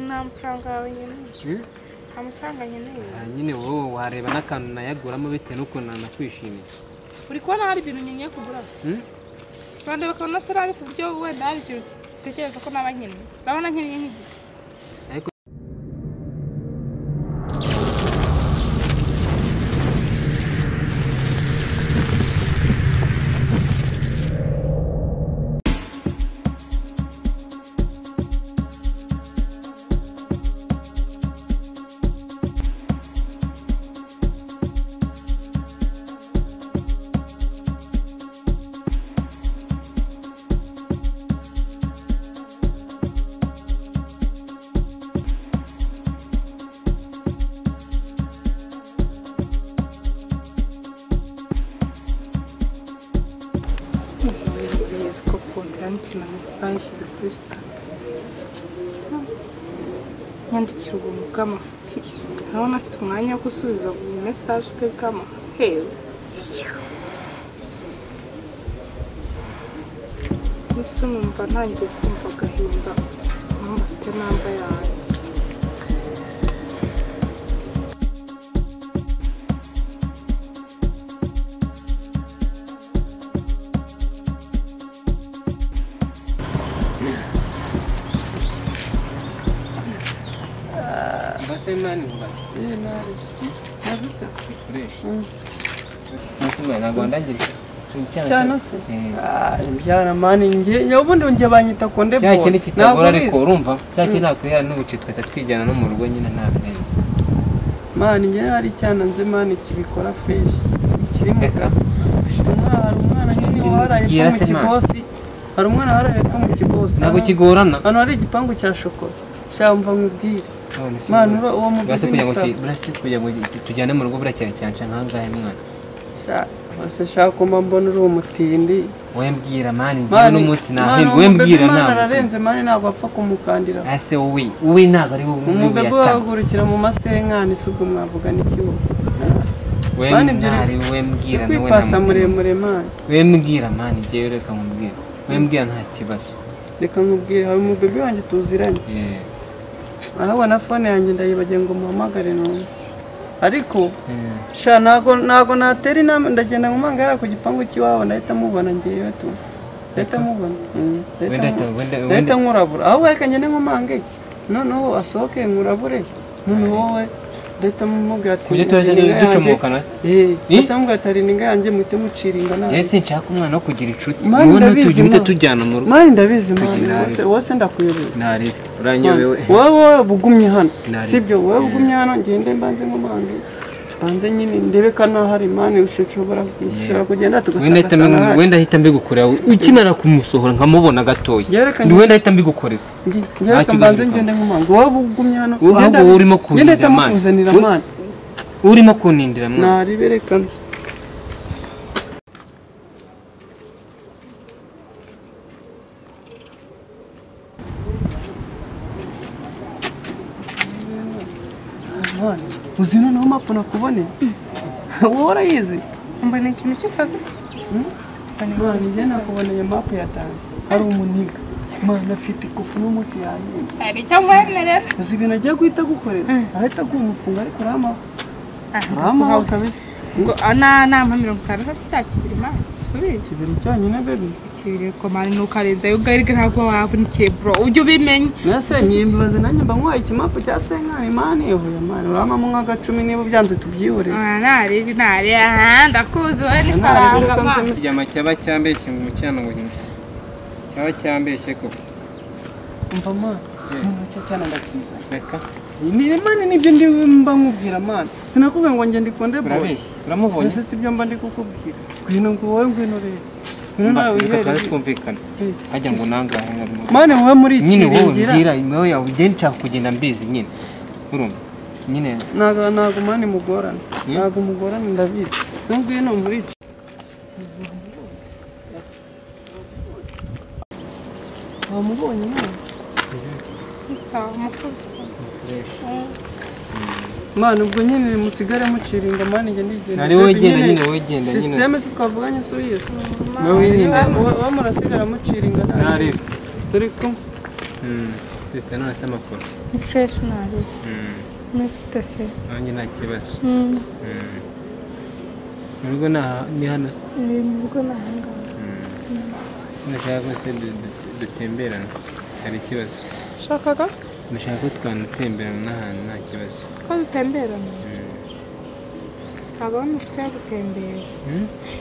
nta mafaranga yawe nyine amafaranga nyine nyine wowe wareba n'akantu nayaguramo bitewe n'ukuntu nanakwishimiye uri kubona hari ibintu nkeneye kugura kandi bakabona se ari ku buryo wenda hari ikintu utekereza ko naba nkeneye urabona nkeneye nk'igihe bayishyize kuri sitade nyandikira ubuntu bw'amafuti urabona afite umwanya wo gusubiza buri mesaje bwe bw'amaheru gusa numva ntangiye kumva agahinda mpamvu afite namba yanjye Mani imbyara mani nge ubundi nge banyita ko ndebo cya kintu kitagora ariko urumva cya kintu nakwira n'ubuce twita twijyana no mu rugo nyine nta neza mani nge hari cyana nze mani kibikora fresh kiri mu kazi umwana nyine waraye mu kibosi hari umwana waraye mu kibosi ntabwo kigorana hano hari igipangu cya shokora shamva nkubwire mwana uwo mu burase kugira ngo tujyane mu rugo buracyane cyane nkangahe mwana base shaka mbona uri umutindi wembwira mani ngiye n'umunsi nahirwe wembwira ntabwo nararenze mani ntabwo apfa kumukandira ase wowe ntabwo ari wowe umugabo wahagurukira mu masenkani subwo mwavuga n'ikibo wembwira kwipasa muremure mani wembwira mani ngiye reka nkubwira wembwira nta kibazo reka nkubwire hari umubebe wanjye tuziranye ahabona phone yanjye ndayibagiye ngo muhamagare none ariko sha nago nateri ndagenda ngumangara ku gipangu kiwabo ndahita mubona ngiye tu ndahita mubona ndahita nkurabura ahubwo reka ngene ngumange noneho asohoke nkurabure none wowe ndahita mumubwira ati kujya ducomokana ndahita atari ninga yanjye muhite muciringa nawe Jesse nshaka umwana wo kugira inshuti wowe ntujye tujyana mu rugo mani ndabizi mani wose ndakuyobera nari uranyobewe wowe bugumye hano sibyo wowe bugumye hano ngende mbanze ngumange banze nyine ndebe kana hari mani ushobora kugenda tugasanga wenda ahita mbigukorera ukimara kumusohora nkamubona gatoya wenda ahita mbigukorera ngere mbanze ngende ngumange wowe bugumye hano ahubwo urimo kunindira mani urimo kunindira mwana nari berekanze uzi noneho mapu nakubone wowe urayizi mbona ikintu cy'insazi se mwana njye nakuboneye mapu yatanze hari umuniga mwana afite ikofu n'umunsi yanjye hari icyo mwemerera uzi ibintu agiye guhita gukorera ahita kumufunga ariko uramaho kabisa ngo nama 50 hasi cya kibiri mani subiye kibiri cyonyine bebe kibiri ko mani nukarenza yo garike ntabwo wabunikiye bro ujye ubimenya nase nyimbaze nanjye mba nkwaye ikimapu cya senkani mani evuye mani uramamo nk'agacumi niba byanze tubyihorere nari ndakuzi wowe ni faranga mani iryama cyaba cyambeshye mu cyano ngo cyaba cyambeshye koko umva mani cyo cyane ndakiza reka ni mani nibyo ndi mba nkubwira mani sinakubwiye ngo ngende ikonde bro uramubonye ese sibyo mba ndi kukubwira ngwino ngo wowe ngwino rero ngwino nawe wihere twumvikana hajya ngo nangahe mani wowe muri iki nyine wowe mbwira wowe yawe ugende nshaka kugenda mbizi nyine urumva nyine ntago mani mugorana ntago mugorana ndabizi ngwino muri iki wamubonye mani sawa mukusa mani ubwo nyine musigare muciringa mani njye ndigenda nari wowe genda nyine wowe genda nyine systeme se twavuganye subiye wowe wirinda wowe murasigara muciringa nari turi kumwe sisa none se amakuru ni fresh nabi mwese utese nanjye nta kibazo mu rugo ni hano se ni mu rugo nahanga ndashaka ko se dutemberana hari ikibazo shakaga ndashaka ko twanatemberana n'ahantu nta kibazo ko dutemberana nta gahunda mfite yo gutembera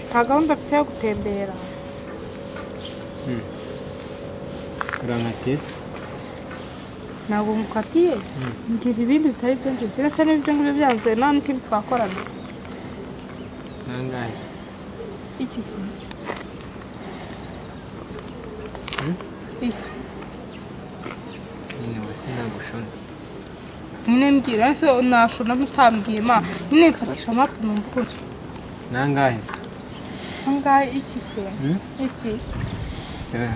nta gahunda mfite yo gutembera urankatiye se ntabwo mukatiye mbwira ibindi bitari byo ngibyo ndetse n'ibyo ngibyo byanze nta n'ikindi twakorana nangahe iki se iki nyine wese ntabwo ushona nyine mbwira ese nashona mutambwiye ma nyine mfatisha amapu numva ukuri nangahe se nangahe iki se iki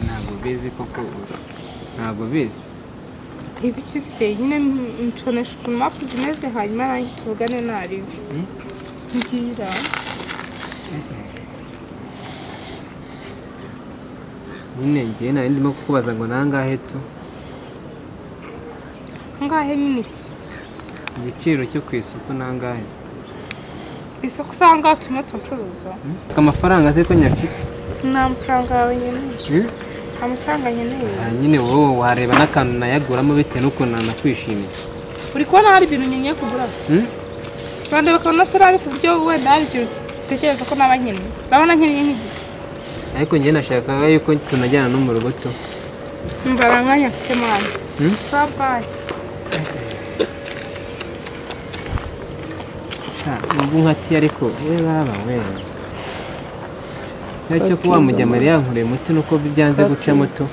ntabwo bizi koko ntabwo bizi ibiki se nyine nconesha ukuntu mapu zimeze hanyuma nanjye tuvugane nariwe mbwira nyine ngiye nari ndimo kukubaza ngo nangahe tu nangahe nyine iki igiciro cyo ku isoko nangahe isoko usanga turimo turacuruza amafaranga azi ko nyafite nta mafaranga yawe nkeneye nta mafaranga nkeneye nyine wowe wareba n'akantu nayaguramo bitewe n'ukuntu nanakwishimiye uri kubona hari ibintu nkeneye kugura rwanda bakabona se ari ku buryo wenda hari ikintu utekereza ko naba nkeneye urabona nkeneye nk'igihe ariko njye nashakaga yuko tunajyana no mu rugo tu mbara mwanya mfite mwana sabayi ubu nkatiye ariko we baba we cyo kuba mujya Mariya yankureye muti nuko byanze guca moto